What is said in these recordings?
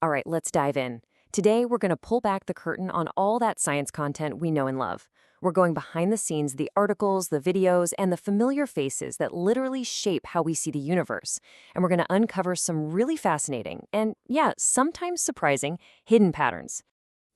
All right, let's dive in. Today, we're going to pull back the curtain on all that science content we know and love. We're going behind the scenes, the articles, the videos, and the familiar faces that literally shape how we see the universe. And we're going to uncover some really fascinating and, yeah, sometimes surprising hidden patterns.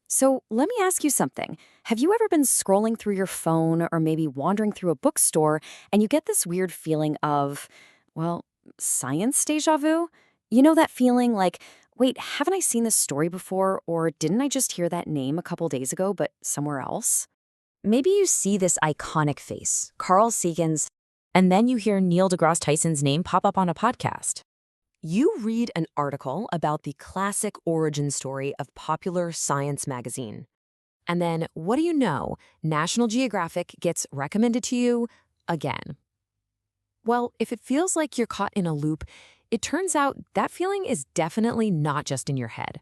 So let me ask you something. Have you ever been scrolling through your phone or maybe wandering through a bookstore and you get this weird feeling of, well, science deja vu? You know that feeling like, wait, haven't I seen this story before? Or didn't I just hear that name a couple days ago, but somewhere else? Maybe you see this iconic face, Carl Sagan's, and then you hear Neil deGrasse Tyson's name pop up on a podcast. You read an article about the classic origin story of Popular Science magazine. And then, what do you know? National Geographic gets recommended to you again. Well, if it feels like you're caught in a loop, it turns out that feeling is definitely not just in your head.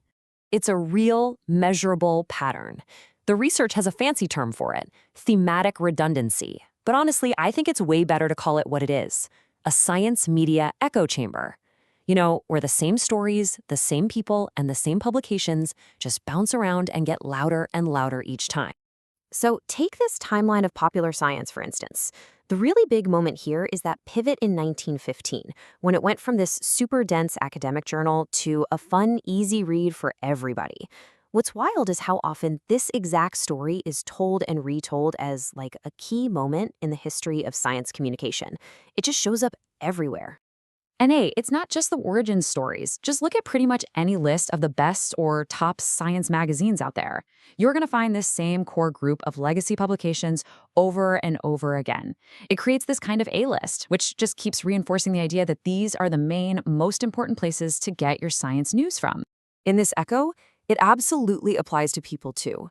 It's a real, measurable pattern. The research has a fancy term for it, thematic redundancy. But honestly, I think it's way better to call it what it is, a science media echo chamber. You know, where the same stories, the same people, and the same publications just bounce around and get louder and louder each time. So take this timeline of popular science, for instance. The really big moment here is that pivot in 1915, when it went from this super dense academic journal to a fun, easy read for everybody. What's wild is how often this exact story is told and retold as like a key moment in the history of science communication. It just shows up everywhere. And hey, it's not just the origin stories. Just look at pretty much any list of the best or top science magazines out there. You're going to find this same core group of legacy publications over and over again. It creates this kind of A-list, which just keeps reinforcing the idea that these are the main, most important places to get your science news from. In this echo, it absolutely applies to people too.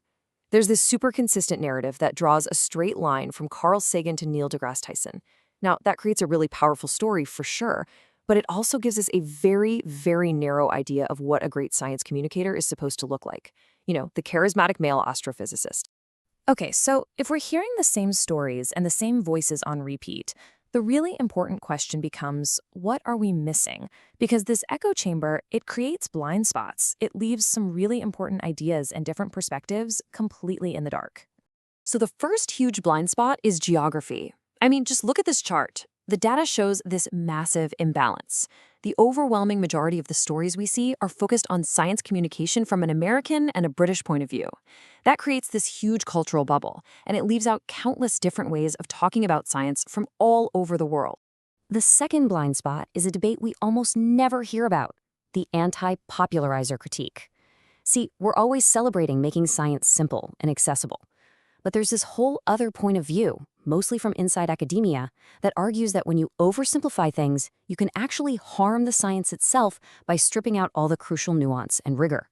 There's this super consistent narrative that draws a straight line from Carl Sagan to Neil deGrasse Tyson. Now, that creates a really powerful story for sure, but it also gives us a very, very narrow idea of what a great science communicator is supposed to look like. You know, the charismatic male astrophysicist. Okay, so if we're hearing the same stories and the same voices on repeat, the really important question becomes, what are we missing? Because this echo chamber, it creates blind spots. It leaves some really important ideas and different perspectives completely in the dark. So the first huge blind spot is geography. I mean, just look at this chart. The data shows this massive imbalance. The overwhelming majority of the stories we see are focused on science communication from an American and a British point of view. That creates this huge cultural bubble, and it leaves out countless different ways of talking about science from all over the world. The second blind spot is a debate we almost never hear about, the anti-popularizer critique. See, we're always celebrating making science simple and accessible. But there's this whole other point of view, mostly from inside academia, that argues that when you oversimplify things, you can actually harm the science itself by stripping out all the crucial nuance and rigor.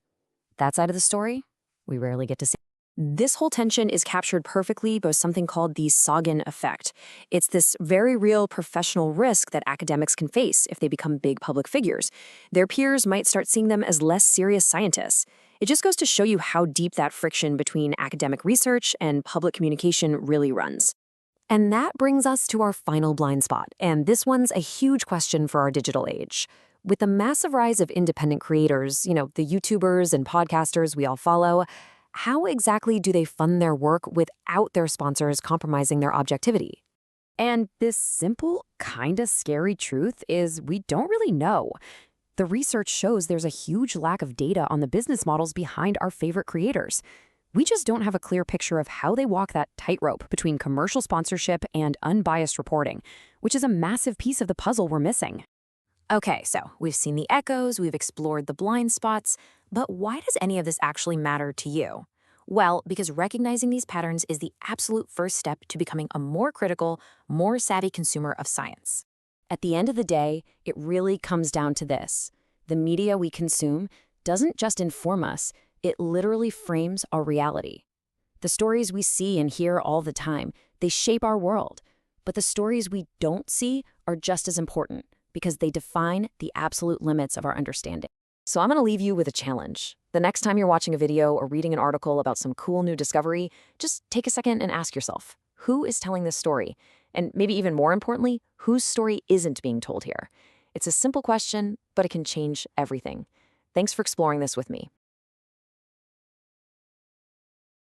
That side of the story, we rarely get to see. This whole tension is captured perfectly by something called the Sagan effect. It's this very real professional risk that academics can face if they become big public figures. Their peers might start seeing them as less serious scientists. It just goes to show you how deep that friction between academic research and public communication really runs. And that brings us to our final blind spot, and this one's a huge question for our digital age. With the massive rise of independent creators, you know, the YouTubers and podcasters we all follow, how exactly do they fund their work without their sponsors compromising their objectivity? And this simple, kinda scary truth is we don't really know. The research shows there's a huge lack of data on the business models behind our favorite creators. We just don't have a clear picture of how they walk that tightrope between commercial sponsorship and unbiased reporting, which is a massive piece of the puzzle we're missing. Okay, so we've seen the echoes, we've explored the blind spots, but why does any of this actually matter to you? Well, because recognizing these patterns is the absolute first step to becoming a more critical, more savvy consumer of science. At the end of the day, it really comes down to this. The media we consume doesn't just inform us, it literally frames our reality. The stories we see and hear all the time, they shape our world. But the stories we don't see are just as important because they define the absolute limits of our understanding. So I'm going to leave you with a challenge. The next time you're watching a video or reading an article about some cool new discovery, just take a second and ask yourself, who is telling this story? And maybe even more importantly, whose story isn't being told here? It's a simple question, but it can change everything. Thanks for exploring this with me.